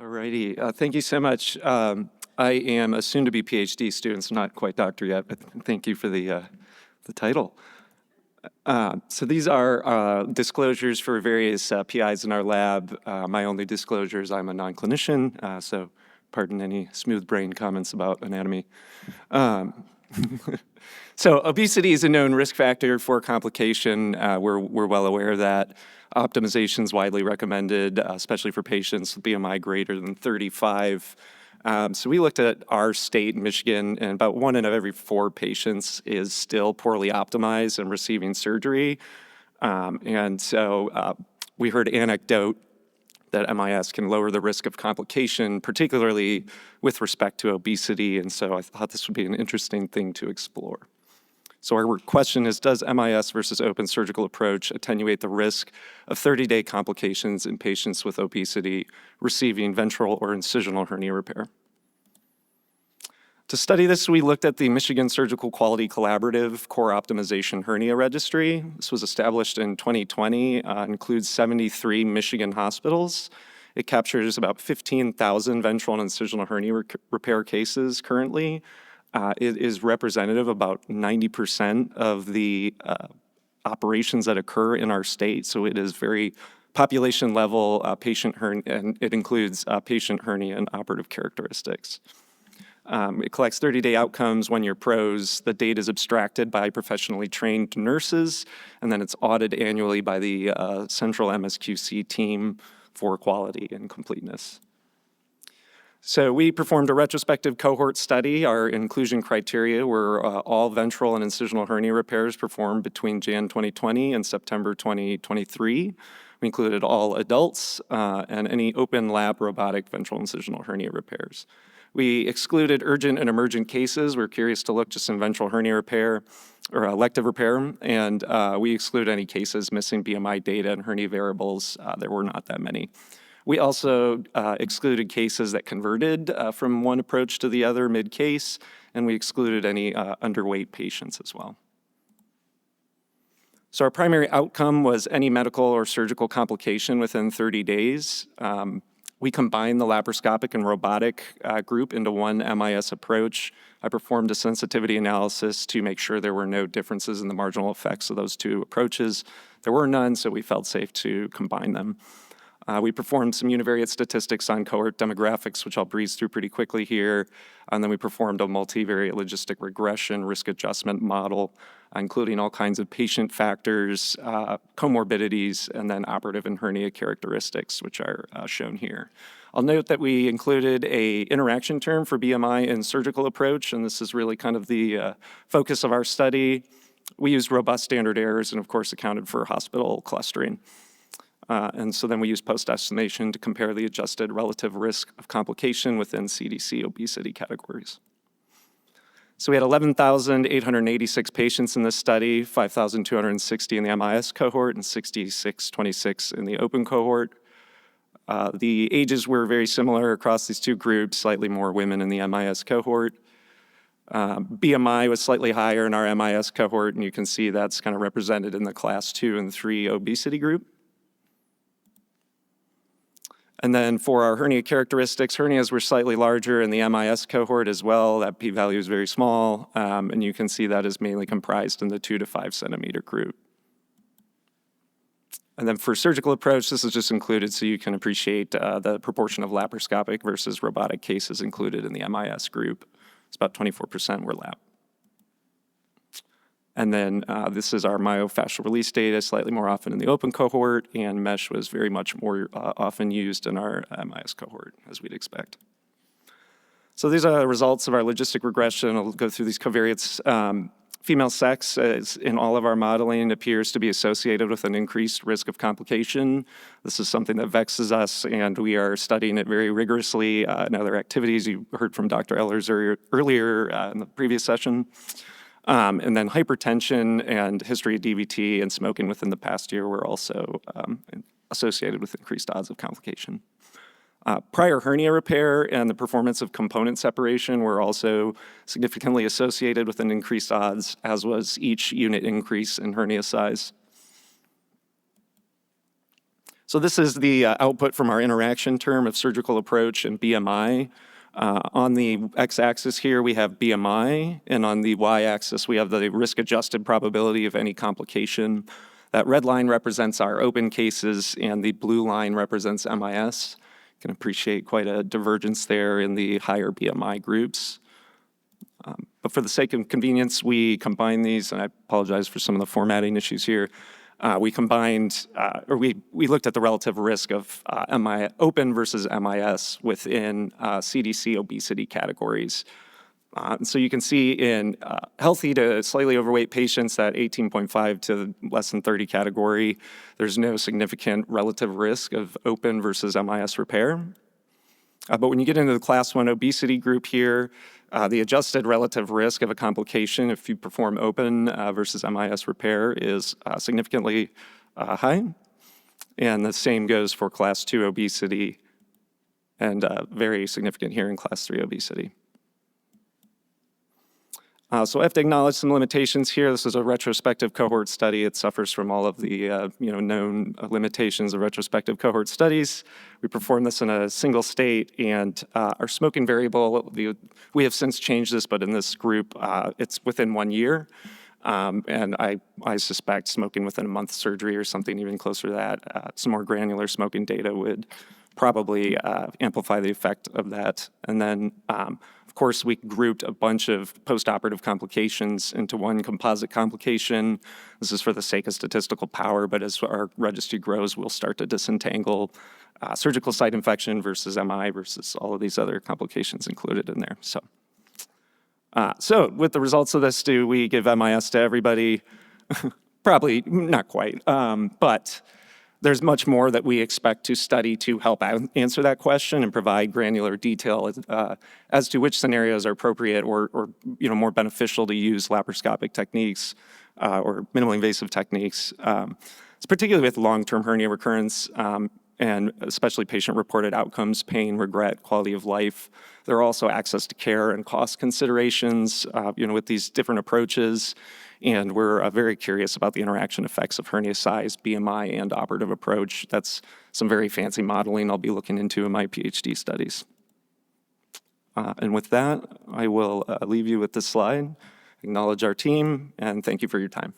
Alrighty, thank you so much. I am a soon-to-be PhD student, so not quite doctor yet, but thank you for the title. So these are disclosures for various PIs in our lab. My only disclosure is I'm a non-clinician, so pardon any smooth brain comments about anatomy. So obesity is a known risk factor for complication. We're well aware of that. Optimization is widely recommended, especially for patients with BMI greater than 35. So we looked at our state, Michigan, and about 1 in every 4 patients is still poorly optimized and receiving surgery. And so we heard anecdote that MIS can lower the risk of complication, particularly with respect to obesity. And so I thought this would be an interesting thing to explore. So our question is, does MIS versus open surgical approach attenuate the risk of 30-day complications in patients with obesity receiving ventral or incisional hernia repair? To study this, we looked at the Michigan Surgical Quality Collaborative Core Optimization Hernia Registry. This was established in 2020, includes 73 Michigan hospitals. It captures about 15,000 ventral and incisional hernia repair cases currently. It is representative of about 90% of the operations that occur in our state, so it is very population level patient hernia, and it includes patient hernia and operative characteristics. It collects 30-day outcomes, 1-year pros. The data is abstracted by professionally trained nurses, and then it's audited annually by the central MSQC team for quality and completeness. So we performed a retrospective cohort study. Our inclusion criteria were all ventral and incisional hernia repairs performed between Jan 2020 and September 2023. We included all adults and any open lab robotic ventral incisional hernia repairs. We excluded urgent and emergent cases. We're curious to look just in ventral hernia repair or elective repair, and we exclude any cases missing BMI data and hernia variables. There were not that many. We also excluded cases that converted from one approach to the other mid-case, and we excluded any underweight patients as well. So our primary outcome was any medical or surgical complication within 30 days. We combined the laparoscopic and robotic group into one MIS approach. I performed a sensitivity analysis to make sure there were no differences in the marginal effects of those two approaches. There were none, so we felt safe to combine them. We performed some univariate statistics on cohort demographics, which I'll breeze through pretty quickly here. And then we performed a multivariate logistic regression risk adjustment model, including all kinds of patient factors, comorbidities, and then operative and hernia characteristics, which are shown here. I'll note that we included an interaction term for BMI and surgical approach, and this is really kind of the focus of our study. We used robust standard errors and, of course, accounted for hospital clustering. And so then we used post-estimation to compare the adjusted relative risk of complication within CDC obesity categories. So we had 11,886 patients in this study, 5,260 in the MIS cohort and 6,626 in the open cohort. The ages were very similar across these two groups, slightly more women in the MIS cohort. BMI was slightly higher in our MIS cohort, and you can see that's kind of represented in the class 2 and 3 obesity group. And then for our hernia characteristics, hernias were slightly larger in the MIS cohort as well. That p-value is very small, and you can see that is mainly comprised in the 2 to 5 centimeter group. And then for surgical approach, this is just included so you can appreciate the proportion of laparoscopic versus robotic cases included in the MIS group. It's about 24% were lap. And then this is our myofascial release data, slightly more often in the open cohort, and mesh was very much more often used in our MIS cohort, as we'd expect. So these are the results of our logistic regression. I'll go through these covariates. Female sex in all of our modeling appears to be associated with an increased risk of complication. This is something that vexes us, and we are studying it very rigorously in other activities. You heard from Dr. Ehlers earlier in the previous session. And then hypertension and history of DVT and smoking within the past year were also associated with increased odds of complication. Prior hernia repair and the performance of component separation were also significantly associated with an increased odds, as was each unit increase in hernia size. So this is the output from our interaction term of surgical approach and BMI. On the x-axis here, we have BMI, and on the y-axis, we have the risk-adjusted probability of any complication. That red line represents our open cases, and the blue line represents MIS. You can appreciate quite a divergence there in the higher BMI groups. But for the sake of convenience, we combine these, and I apologize for some of the formatting issues here. We combined, or we looked at the relative risk of open versus MIS within CDC obesity categories. So you can see in healthy to slightly overweight patients, that 18.5 to less than 30 category, there's no significant relative risk of open versus MIS repair. But when you get into the class 1 obesity group here, the adjusted relative risk of a complication if you perform open versus MIS repair is significantly high. And the same goes for class 2 obesity, and very significant here in class 3 obesity. So I have to acknowledge some limitations here. This is a retrospective cohort study. It suffers from all of the known limitations of retrospective cohort studies. We performed this in a single state, and our smoking variable, we have since changed this, but in this group, it's within 1 year. And I suspect smoking within a month surgery or something even closer to that, some more granular smoking data would probably amplify the effect of that. And then, of course, we grouped a bunch of postoperative complications into one composite complication. This is for the sake of statistical power, but as our registry grows, we'll start to disentangle surgical site infection versus MI versus all of these other complications included in there. So with the results of this, do we give MIS to everybody? Probably not quite, but there's much more that we expect to study to help answer that question and provide granular detail as to which scenarios are appropriate or more beneficial to use laparoscopic techniques or minimally invasive techniques. It's particularly with long-term hernia recurrence and especially patient-reported outcomes, pain, regret, quality of life. There are also access to care and cost considerations, with these different approaches. And we're very curious about the interaction effects of hernia size, BMI, and operative approach. That's some very fancy modeling I'll be looking into in my PhD studies. And with that, I will leave you with this slide, acknowledge our team, and thank you for your time.